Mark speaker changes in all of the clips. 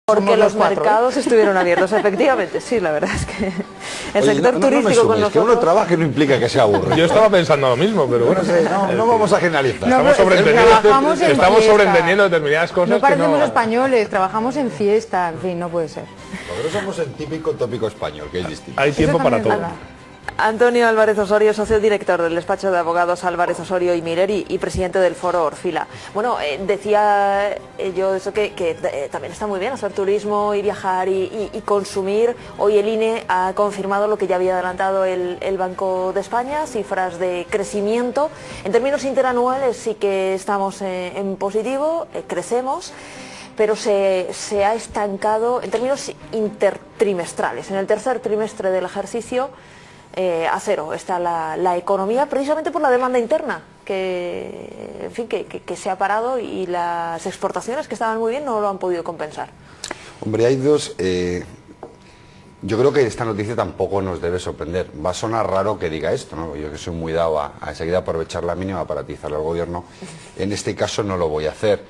Speaker 1: Porque los mercados estuvieron abiertos, efectivamente, sí, la verdad es que el sector turístico con nosotros...
Speaker 2: Que uno trabaje no implica que sea aburrido.
Speaker 3: Yo estaba pensando lo mismo, pero bueno...
Speaker 2: No vamos a generalizar.
Speaker 3: Estamos sobreentendiendo determinadas cosas.
Speaker 1: No parecemos españoles, trabajamos en fiesta, en fin, no puede ser.
Speaker 2: Nosotros somos el típico tópico español, que es distinto.
Speaker 3: Hay tiempo para todo.
Speaker 1: Antonio Álvarez Osorio, socio director del despacho de abogados Álvarez Osorio y Miller y presidente del foro Orfila. Bueno, decía yo eso que también está muy bien hacer turismo y viajar y consumir. Hoy el INE ha confirmado lo que ya había adelantado el Banco de España, cifras de crecimiento. En términos interanuales sí que estamos en positivo, crecemos, pero se ha estancado en términos intertrimestrales. En el tercer trimestre del ejercicio a cero está la economía, precisamente por la demanda interna que se ha parado, y las exportaciones, que estaban muy bien, no lo han podido compensar.
Speaker 2: Hombre, hay dos... yo creo que esta noticia tampoco nos debe sorprender. Va a sonar raro que diga esto, ¿no? Yo que soy muy dado a enseguida aprovechar la mínima para atizarle al gobierno. En este caso no lo voy a hacer.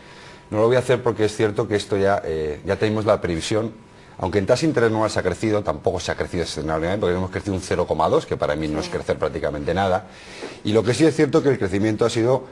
Speaker 2: No lo voy a hacer porque es cierto que esto ya tenemos la previsión. Aunque en tasa interanual se ha crecido, tampoco se ha crecido extraordinariamente, porque hemos crecido un 0,2, que para mí no es crecer prácticamente nada. Y lo que sí es cierto es que el crecimiento ha sido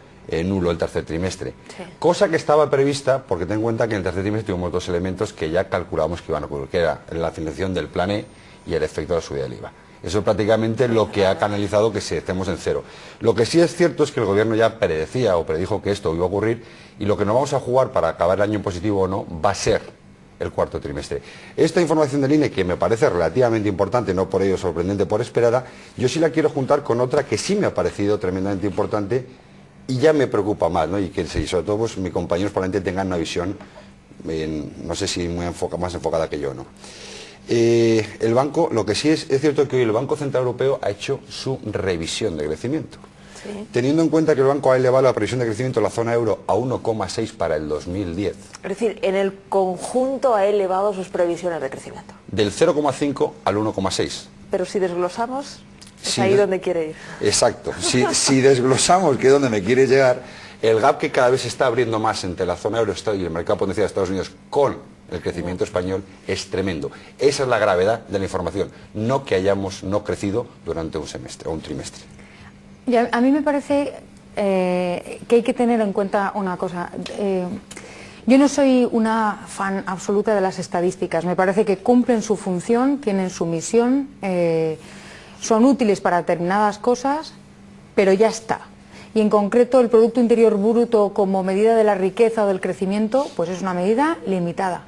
Speaker 2: nulo el tercer trimestre. Sí. Cosa que estaba prevista, porque ten en cuenta que en el tercer trimestre tuvimos dos elementos que ya calculamos que iban a ocurrir, que era la financiación del plan E y el efecto de la subida del IVA. Eso es prácticamente lo que ha canalizado que estemos en cero. Lo que sí es cierto es que el gobierno ya predecía o predijo que esto iba a ocurrir, y lo que nos vamos a jugar para acabar el año en positivo o no va a ser el cuarto trimestre. Esta información del INE, que me parece relativamente importante, no por ello sorprendente, por esperada, yo sí la quiero juntar con otra que sí me ha parecido tremendamente importante y ya me preocupa más, ¿no? Y que sobre todo pues, mis compañeros probablemente tengan una visión, no sé si más enfocada que yo, ¿no? El banco, lo que sí es cierto que hoy el Banco Central Europeo ha hecho su revisión de crecimiento. Sí. Teniendo en cuenta que el banco ha elevado la previsión de crecimiento de la zona euro a 1,6 para el 2010. Es
Speaker 1: decir, en el conjunto ha elevado sus previsiones de crecimiento.
Speaker 2: Del 0,5 al 1,6.
Speaker 1: Pero si desglosamos, es ahí donde quiere ir.
Speaker 2: Exacto. Si desglosamos, que es donde me quiere llegar, el gap que cada vez se está abriendo más entre la zona euro y el mercado potencial de Estados Unidos con el crecimiento español es tremendo. Esa es la gravedad de la información, no que hayamos no crecido durante un semestre o un trimestre.
Speaker 4: Y a mí me parece que hay que tener en cuenta una cosa. Yo no soy una fan absoluta de las estadísticas. Me parece que cumplen su función, tienen su misión, son útiles para determinadas cosas, pero ya está. Y en concreto el Producto Interior Bruto como medida de la riqueza o del crecimiento, pues es una medida limitada,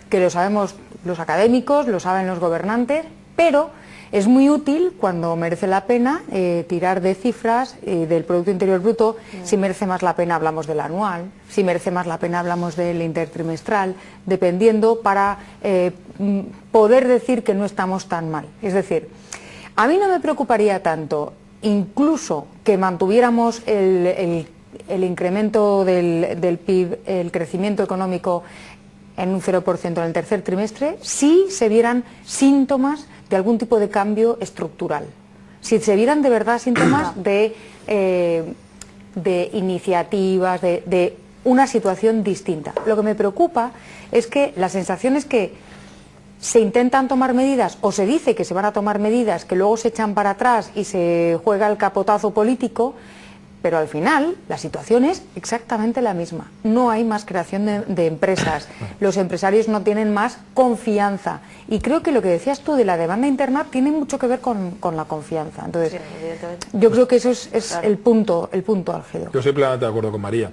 Speaker 4: que lo sabemos los académicos, lo saben los gobernantes, pero es muy útil cuando merece la pena tirar de cifras del Producto Interior Bruto. Si merece más la pena hablamos del anual, si merece más la pena hablamos del intertrimestral, dependiendo, para poder decir que no estamos tan mal. Es decir, a mí no me preocuparía tanto incluso que mantuviéramos el incremento del PIB, el crecimiento económico en un 0% en el tercer trimestre, si se vieran síntomas de algún tipo de cambio estructural. Si se vieran de verdad síntomas de iniciativas, de una situación distinta. Lo que me preocupa es que la sensación es que se intentan tomar medidas, o se dice que se van a tomar medidas, que luego se echan para atrás y se juega el capotazo político, pero al final la situación es exactamente la misma. No hay más creación de empresas, los empresarios no tienen más confianza, y creo que lo que decías tú de la demanda interna tiene mucho que ver con la confianza. Entonces, sí, yo creo que eso es claro, el punto álgido.
Speaker 3: Yo estoy plenamente de acuerdo con María.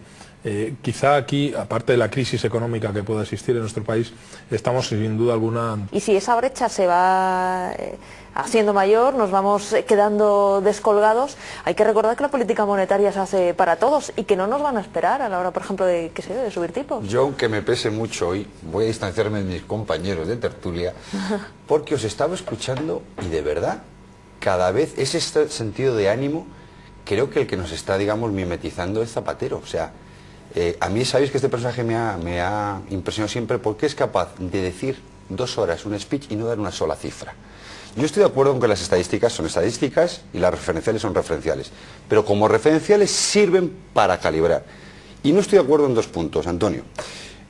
Speaker 3: Quizá aquí, aparte de la crisis económica que pueda existir en nuestro país, estamos sin duda alguna...
Speaker 1: Y si esa brecha se va haciendo mayor, nos vamos quedando descolgados, hay que recordar que la política monetaria se hace para todos y que no nos van a esperar a la hora, por ejemplo, de subir tipos.
Speaker 2: Yo, aunque me pese mucho hoy, voy a distanciarme de mis compañeros de tertulia, porque os estaba escuchando y de verdad, cada vez ese sentido de ánimo, creo que el que nos está, digamos, mimetizando es Zapatero. O sea, a mí sabéis que este personaje me ha impresionado siempre porque es capaz de decir 2 horas un speech y no dar una sola cifra. Yo estoy de acuerdo con que las estadísticas son estadísticas y las referenciales son referenciales, pero como referenciales sirven para calibrar. Y no estoy de acuerdo en 2 puntos, Antonio.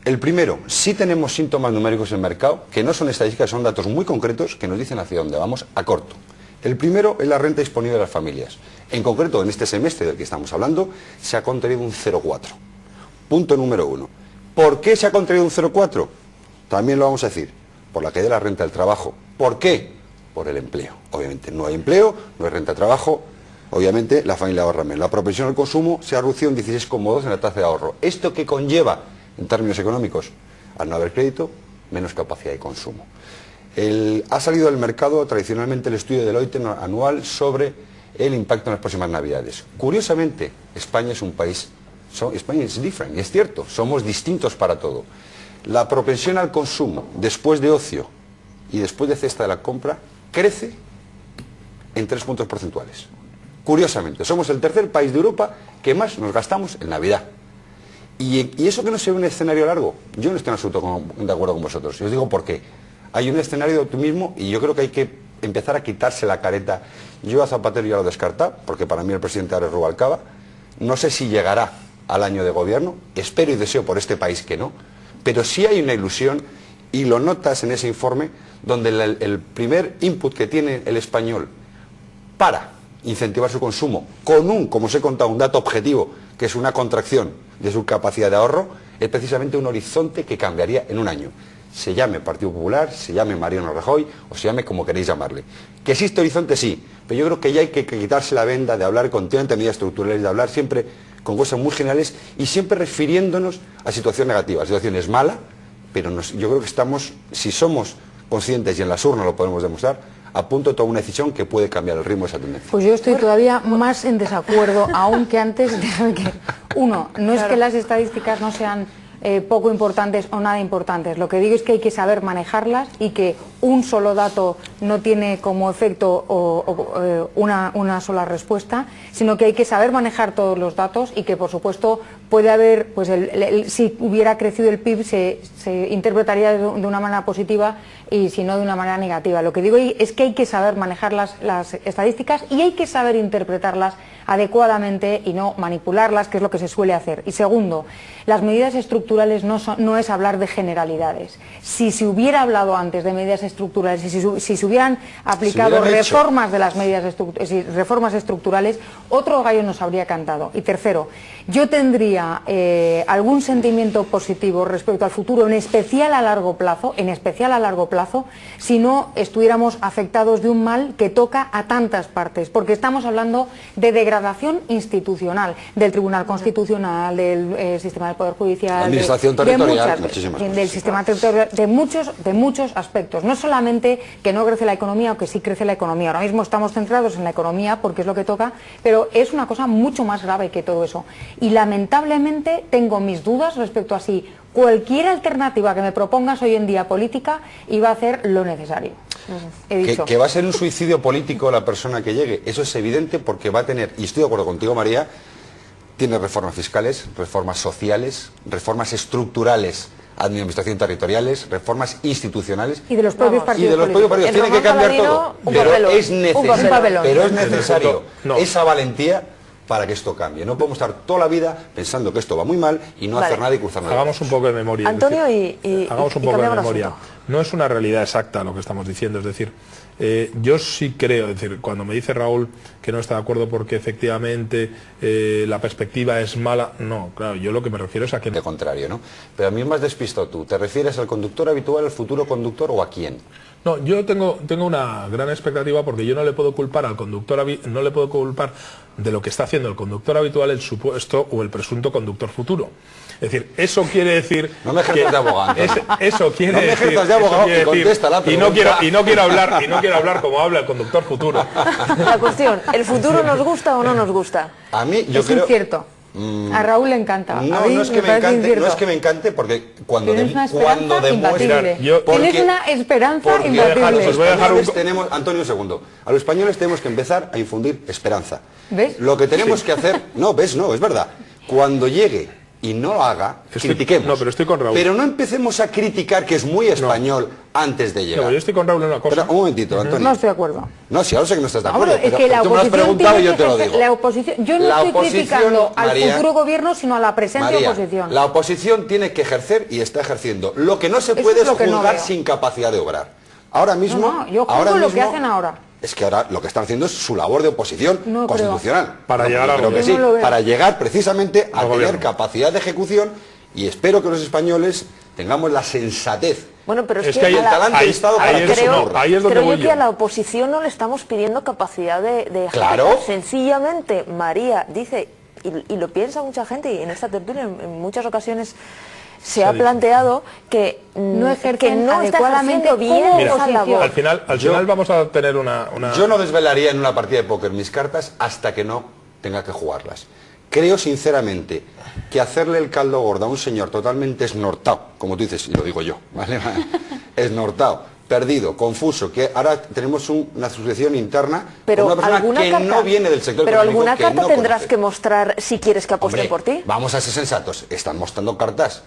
Speaker 2: El primero, sí tenemos síntomas numéricos en el mercado, que no son estadísticas, son datos muy concretos que nos dicen hacia dónde vamos a corto. El primero es la renta disponible de las familias. En concreto, en este semestre del que estamos hablando, se ha contenido un 0,4. Punto número 1. ¿Por qué se ha contenido un 0,4? También lo vamos a decir. Por la caída de la renta del trabajo. ¿Por qué? Por el empleo. Obviamente no hay empleo, no hay renta de trabajo. Obviamente la familia ahorra menos. La propensión al consumo se ha reducido en 16,2 en la tasa de ahorro. ¿Esto qué conlleva en términos económicos? Al no haber crédito, menos capacidad de consumo. Ha salido del mercado tradicionalmente el estudio de Deloitte anual sobre el impacto en las próximas Navidades. Curiosamente, España es un país, España es different, y es cierto, somos distintos para todo. La propensión al consumo después de ocio y después de cesta de la compra crece en 3 puntos porcentuales. Curiosamente, somos el tercer país de Europa que más nos gastamos en Navidad. Y eso que no se ve un escenario largo, yo no estoy en absoluto de acuerdo con vosotros. Y os digo por qué. Hay un escenario de optimismo y yo creo que hay que empezar a quitarse la careta. Yo a Zapatero ya lo descartaba, porque para mí el presidente ahora es Rubalcaba. No sé si llegará al año de gobierno, espero y deseo por este país que no, pero sí hay una ilusión, y lo notas en ese informe, donde el primer input que tiene el español para incentivar su consumo, con como os he contado, un dato objetivo, que es una contracción de su capacidad de ahorro, es precisamente un horizonte que cambiaría en un año. Se llame Partido Popular, se llame Mariano Rajoy, o se llame como queréis llamarle. Que existe horizonte, sí, pero yo creo que ya hay que quitarse la venda de hablar continuamente de medidas estructurales, de hablar siempre con cosas muy generales y siempre refiriéndonos a situaciones negativas. La situación es mala, pero yo creo que estamos, si somos conscientes y en las urnas lo podemos demostrar, a punto de tomar una decisión que puede cambiar el ritmo de esa tendencia.
Speaker 4: Pues yo estoy todavía más en desacuerdo, aún que antes de que, uno, no es que las estadísticas no sean poco importantes o nada importantes. Lo que digo es que hay que saber manejarlas y que un solo dato no tiene como efecto una sola respuesta, sino que hay que saber manejar todos los datos y que, por supuesto, puede haber, pues si hubiera crecido el PIB se interpretaría de una manera positiva y si no de una manera negativa. Lo que digo es que hay que saber manejar las estadísticas y hay que saber interpretarlas adecuadamente y no manipularlas, que es lo que se suele hacer. Y segundo, las medidas estructurales no es hablar de generalidades. Si se hubiera hablado antes de medidas estructurales, si se hubieran aplicado reformas de las reformas estructurales, otro gallo nos habría cantado. Y tercero, yo tendría algún sentimiento positivo respecto al futuro, en especial a largo plazo, si no estuviéramos afectados de un mal que toca a tantas partes, porque estamos hablando de degradación institucional, del Tribunal Constitucional, del sistema del Poder Judicial,
Speaker 2: Administración territorial,
Speaker 4: del sistema territorial, de muchos aspectos. No solamente que no crece la economía o que sí crece la economía. Ahora mismo estamos centrados en la economía porque es lo que toca, pero es una cosa mucho más grave que todo eso. Y lamentablemente tengo mis dudas respecto a si cualquier alternativa que me propongas hoy en día política iba a hacer lo necesario. He dicho.
Speaker 2: Que va a ser un suicidio político la persona que llegue. Eso es evidente porque va a tener, y estoy de acuerdo contigo, María, tiene reformas fiscales, reformas sociales, reformas estructurales, administración territoriales, reformas institucionales.
Speaker 4: Y de los propios partidos.
Speaker 2: Y de los propios partidos. Tiene que cambiar todo. Pero es necesario esa valentía para que esto cambie. No podemos estar toda la vida pensando que esto va muy mal y no hacer nada y cruzar nada.
Speaker 3: Hagamos un poco de memoria.
Speaker 1: Antonio,
Speaker 3: hagamos un poco de memoria. No es una realidad exacta lo que estamos diciendo, es decir, yo sí creo, es decir, cuando me dice Raúl que no está de acuerdo porque efectivamente la perspectiva es mala, no, claro, yo lo que me refiero es a que...
Speaker 2: De contrario, ¿no? Pero a mí me has despistado tú. ¿Te refieres al conductor habitual, al futuro conductor o a quién?
Speaker 3: No, yo tengo una gran expectativa porque yo no le puedo culpar al conductor, no le puedo culpar de lo que está haciendo el conductor habitual el supuesto o el presunto conductor futuro. Es decir, eso quiere decir...
Speaker 2: No me ejerces de abogado.
Speaker 3: Eso quiere
Speaker 2: no me ejerces de abogado y contesta la pregunta.
Speaker 3: Y no quiero hablar como habla el conductor futuro.
Speaker 1: La cuestión, ¿el futuro nos gusta o no nos gusta?
Speaker 2: A mí, yo
Speaker 4: es
Speaker 2: creo...
Speaker 4: incierto. A Raúl le encanta.
Speaker 2: No es que me encante porque cuando
Speaker 4: demuestra... Tienes una esperanza imbatible.
Speaker 2: Antonio, un segundo. A los españoles tenemos que empezar a infundir esperanza.
Speaker 4: ¿Ves?
Speaker 2: Lo que tenemos que hacer... No, es verdad. Cuando llegue y no lo haga, critiquemos.
Speaker 3: No, pero estoy con Raúl.
Speaker 2: Pero no empecemos a criticar, que es muy español, antes de llegar.
Speaker 3: No, yo estoy con Raúl en una cosa.
Speaker 2: Pero, un momentito, Antonio.
Speaker 4: No estoy de acuerdo.
Speaker 2: No, si ahora sé que no estás de acuerdo.
Speaker 4: Es que la
Speaker 2: tú me lo has
Speaker 4: oposición
Speaker 2: preguntado y yo
Speaker 4: tiene
Speaker 2: te lo
Speaker 4: que
Speaker 2: digo.
Speaker 4: la oposición, yo no
Speaker 2: La
Speaker 4: estoy
Speaker 2: oposición,
Speaker 4: criticando al
Speaker 2: María,
Speaker 4: futuro gobierno, sino a la presente
Speaker 2: María,
Speaker 4: oposición.
Speaker 2: la oposición tiene que ejercer y está ejerciendo. Lo que no se puede es
Speaker 4: lo que no
Speaker 2: juzgar
Speaker 4: veo.
Speaker 2: sin capacidad de obrar. Ahora mismo...
Speaker 4: No, yo
Speaker 2: ahora
Speaker 4: juzgo lo
Speaker 2: mismo,
Speaker 4: que hacen ahora.
Speaker 2: Es que ahora lo que están haciendo es su labor de oposición
Speaker 4: No
Speaker 2: constitucional.
Speaker 3: Para
Speaker 2: No,
Speaker 3: llegar
Speaker 2: yo
Speaker 3: al
Speaker 2: creo que
Speaker 3: gobierno.
Speaker 2: sí,
Speaker 4: No lo veo.
Speaker 2: para llegar precisamente a tener
Speaker 3: gobierno.
Speaker 2: capacidad de ejecución, y espero que los españoles tengamos la sensatez.
Speaker 1: Bueno, pero es
Speaker 3: Es que hay
Speaker 1: a
Speaker 3: el
Speaker 1: la-
Speaker 2: talante del Estado para
Speaker 3: ahí
Speaker 2: que
Speaker 3: es-
Speaker 2: eso
Speaker 3: no,
Speaker 2: ocurra.
Speaker 3: ahí es donde
Speaker 1: creo
Speaker 3: voy
Speaker 1: yo que
Speaker 3: yo.
Speaker 1: a la oposición no le estamos pidiendo capacidad de ejecutar.
Speaker 2: Claro.
Speaker 1: Sencillamente, María dice, y lo piensa mucha gente, y en esta tertulia en muchas ocasiones se ha
Speaker 3: dicho.
Speaker 1: planteado que
Speaker 4: No ejercen
Speaker 1: que no está
Speaker 4: adecuadamente
Speaker 1: ejerciendo bien
Speaker 4: como
Speaker 1: esa
Speaker 4: oposición.
Speaker 1: labor.
Speaker 3: Al final vamos a tener una...
Speaker 2: Yo no desvelaría en una partida de póker mis cartas hasta que no tenga que jugarlas. Creo sinceramente que hacerle el caldo gordo a un señor totalmente esnortado, como tú dices, y lo digo yo, ¿vale? Esnortado, perdido, confuso, que ahora tenemos una asociación interna
Speaker 1: Pero
Speaker 2: con una persona
Speaker 1: alguna
Speaker 2: que
Speaker 1: carta,
Speaker 2: no viene del sector
Speaker 1: pero
Speaker 2: económico,
Speaker 1: alguna
Speaker 2: que
Speaker 1: carta
Speaker 2: no
Speaker 1: tendrás
Speaker 2: conoce.
Speaker 1: que mostrar si quieres que apuesten
Speaker 2: Hombre,
Speaker 1: por ti.
Speaker 2: vamos a ser sensatos, están mostrando cartas,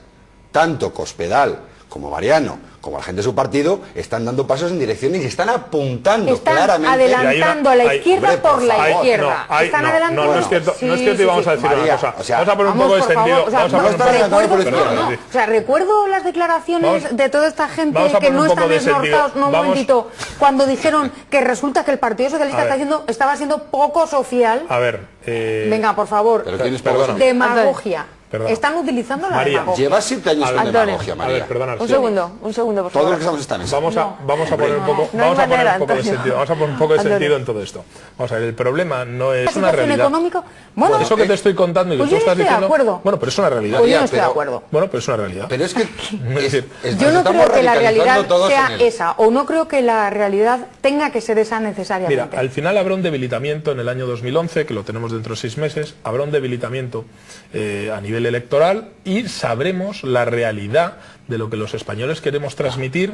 Speaker 2: tanto Cospedal como Mariano, como la gente de su partido, están dando pasos en direcciones y están apuntando
Speaker 4: Están
Speaker 2: claramente...
Speaker 4: adelantando a la izquierda
Speaker 2: hombre,
Speaker 4: por la
Speaker 2: favor.
Speaker 4: izquierda. Están adelantando.
Speaker 3: No es cierto,
Speaker 4: Sí,
Speaker 3: no es cierto,
Speaker 4: sí,
Speaker 3: y vamos
Speaker 4: sí.
Speaker 3: a decir
Speaker 2: María,
Speaker 3: una cosa.
Speaker 2: o sea,
Speaker 3: vamos a poner un
Speaker 4: Vamos,
Speaker 3: poco de
Speaker 4: por
Speaker 3: sentido.
Speaker 4: favor, o sea,
Speaker 3: Vamos a
Speaker 2: no
Speaker 3: poner un
Speaker 2: estás
Speaker 3: poco
Speaker 2: adelantando por la
Speaker 3: Perdón,
Speaker 2: izquierda.
Speaker 3: sí.
Speaker 4: O sea, recuerdo las declaraciones
Speaker 3: Vamos-
Speaker 4: de toda esta gente
Speaker 3: vamos a
Speaker 4: que
Speaker 3: poner
Speaker 4: no
Speaker 3: un poco
Speaker 4: están
Speaker 3: de sentido.
Speaker 4: desnortados, no, un
Speaker 3: Vamos-
Speaker 4: momentito, cuando dijeron que resulta que el Partido Socialista
Speaker 3: A ver.
Speaker 4: estaba siendo poco social.
Speaker 3: A ver,
Speaker 4: Venga, por favor,
Speaker 2: Pero ¿quién es
Speaker 3: Perdona.
Speaker 2: Pablo?
Speaker 4: demagogia.
Speaker 3: Perdona.
Speaker 4: Están utilizando la
Speaker 3: María,
Speaker 4: demagogia.
Speaker 2: Llevas 7 años con
Speaker 1: Antonio.
Speaker 2: demagogia,
Speaker 3: a
Speaker 2: María.
Speaker 3: ver, perdona.
Speaker 1: Un
Speaker 3: sí.
Speaker 1: segundo, por
Speaker 2: Todos los
Speaker 1: favor.
Speaker 2: que estamos en esta mesa.
Speaker 3: Vamos a poner un poco,
Speaker 1: no hay
Speaker 3: vamos a poner
Speaker 1: manera,
Speaker 3: un poco de
Speaker 1: Antonio.
Speaker 3: sentido, vamos a poner un poco de
Speaker 1: Antonio.
Speaker 3: sentido en todo esto. Vamos a ver, el problema no es
Speaker 4: La
Speaker 3: una
Speaker 4: situación
Speaker 3: realidad.
Speaker 4: económica, bueno,
Speaker 3: Eso que te estoy contando y que
Speaker 4: pues
Speaker 3: tú
Speaker 4: yo no
Speaker 3: estás
Speaker 4: estoy de
Speaker 3: diciendo,
Speaker 4: acuerdo.
Speaker 3: bueno, pero es una realidad.
Speaker 4: pues yo
Speaker 2: María,
Speaker 4: no estoy de
Speaker 2: pero-
Speaker 4: acuerdo.
Speaker 3: Bueno, pero es una realidad.
Speaker 2: Pero es que
Speaker 4: Yo no creo que la realidad
Speaker 2: todos
Speaker 4: sea
Speaker 2: en el-
Speaker 4: esa, o no creo que la realidad tenga que ser esa necesariamente.
Speaker 3: Mira, al final habrá un debilitamiento en el año 2011, que lo tenemos dentro de 6 meses, habrá un debilitamiento a nivel electoral y sabremos la realidad de lo que los españoles queremos transmitir.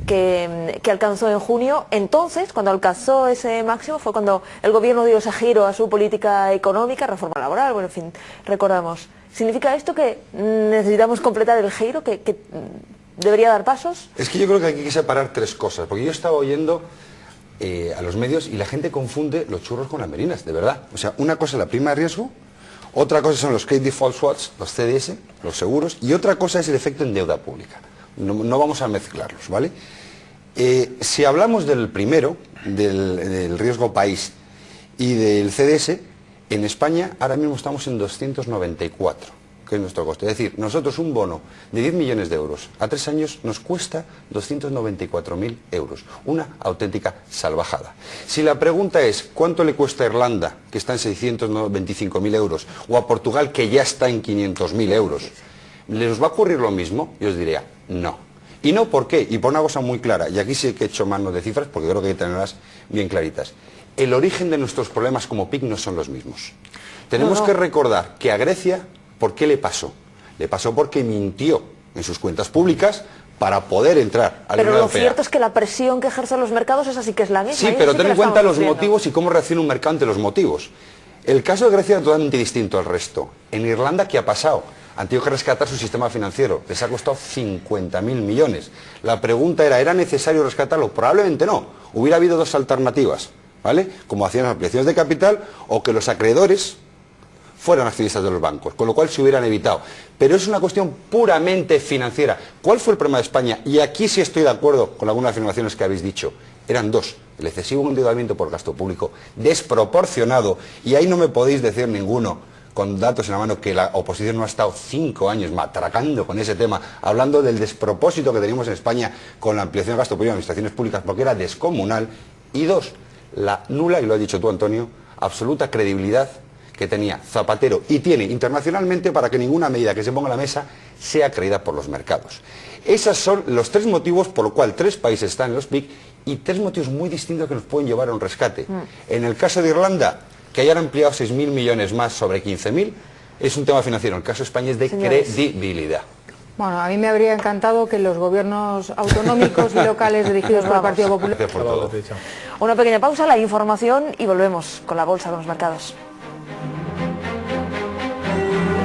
Speaker 1: Que alcanzó en junio. Entonces, cuando alcanzó ese máximo, fue cuando el gobierno dio ese giro a su política económica, reforma laboral, bueno, en fin, recordamos. ¿Significa esto que necesitamos completar el giro, que debería dar pasos?
Speaker 2: Es que yo creo que hay que separar tres cosas, porque yo estaba oyendo a los medios y la gente confunde los churros con las merinas, de verdad. O sea, una cosa es la prima de riesgo, otra cosa son los Credit Default Swaps, los CDS, los seguros, y otra cosa es el efecto en deuda pública. No vamos a mezclarlos, ¿vale? Si hablamos del primero, del riesgo país y del CDS, en España ahora mismo estamos en 294, que es nuestro coste. Es decir, nosotros un bono de 10 millones de euros a 3 años nos cuesta 294.000 euros. Una auténtica salvajada. Si la pregunta es ¿cuánto le cuesta a Irlanda, que está en 625.000 euros, o a Portugal, que ya está en 500.000 euros, ¿les va a ocurrir lo mismo? Yo os diría, no. Y no, ¿por qué? Y por una cosa muy clara, y aquí sí que he hecho mano de cifras, porque creo que hay que tenerlas bien claritas. El origen de nuestros problemas como PIC no son los mismos. Tenemos que recordar que a Grecia, ¿por qué le pasó? Le pasó porque mintió en sus cuentas públicas para poder entrar a la
Speaker 1: Pero
Speaker 2: Unión
Speaker 1: lo
Speaker 2: Europea.
Speaker 1: cierto es que la presión que ejercen los mercados es así que es la misma.
Speaker 2: Sí,
Speaker 1: y
Speaker 2: pero
Speaker 1: sí
Speaker 2: ten
Speaker 1: que
Speaker 2: en
Speaker 1: la
Speaker 2: cuenta
Speaker 1: estamos
Speaker 2: los
Speaker 1: sufriendo.
Speaker 2: motivos y cómo reacciona un mercado ante los motivos. El caso de Grecia es totalmente distinto al resto. En Irlanda, ¿qué ha pasado? Han tenido que rescatar su sistema financiero. Les ha costado 50.000 millones. La pregunta ¿era necesario rescatarlo? Probablemente no. Hubiera habido dos alternativas, ¿vale? Como hacían las ampliaciones de capital o que los acreedores fueran accionistas de los bancos, con lo cual se hubieran evitado. Pero es una cuestión puramente financiera. ¿Cuál fue el problema de España? Y aquí sí estoy de acuerdo con algunas afirmaciones que habéis dicho. Eran dos. El excesivo endeudamiento por gasto público desproporcionado, y ahí no me podéis decir ninguno, con datos en la mano, que la oposición no ha estado 5 años matracando con ese tema, hablando del despropósito que teníamos en España con la ampliación de gasto público en administraciones públicas, porque era descomunal. Y dos, la nula, y lo has dicho tú, Antonio, absoluta credibilidad que tenía Zapatero y tiene internacionalmente para que ninguna medida que se ponga en la mesa sea creída por los mercados. Esos son los tres motivos por los cuales 3 países están en los PIC y 3 motivos muy distintos que nos pueden llevar a un rescate. En el caso de Irlanda, que hayan ampliado 6.000 millones más sobre 15.000, es un tema financiero. En el caso de España es de
Speaker 1: Señores.
Speaker 2: credibilidad.
Speaker 4: Bueno, a mí me habría encantado que los gobiernos autonómicos y locales dirigidos por el Partido Popular...
Speaker 2: Gracias por todo.
Speaker 1: Una pequeña pausa, la información y volvemos con la bolsa, con los mercados.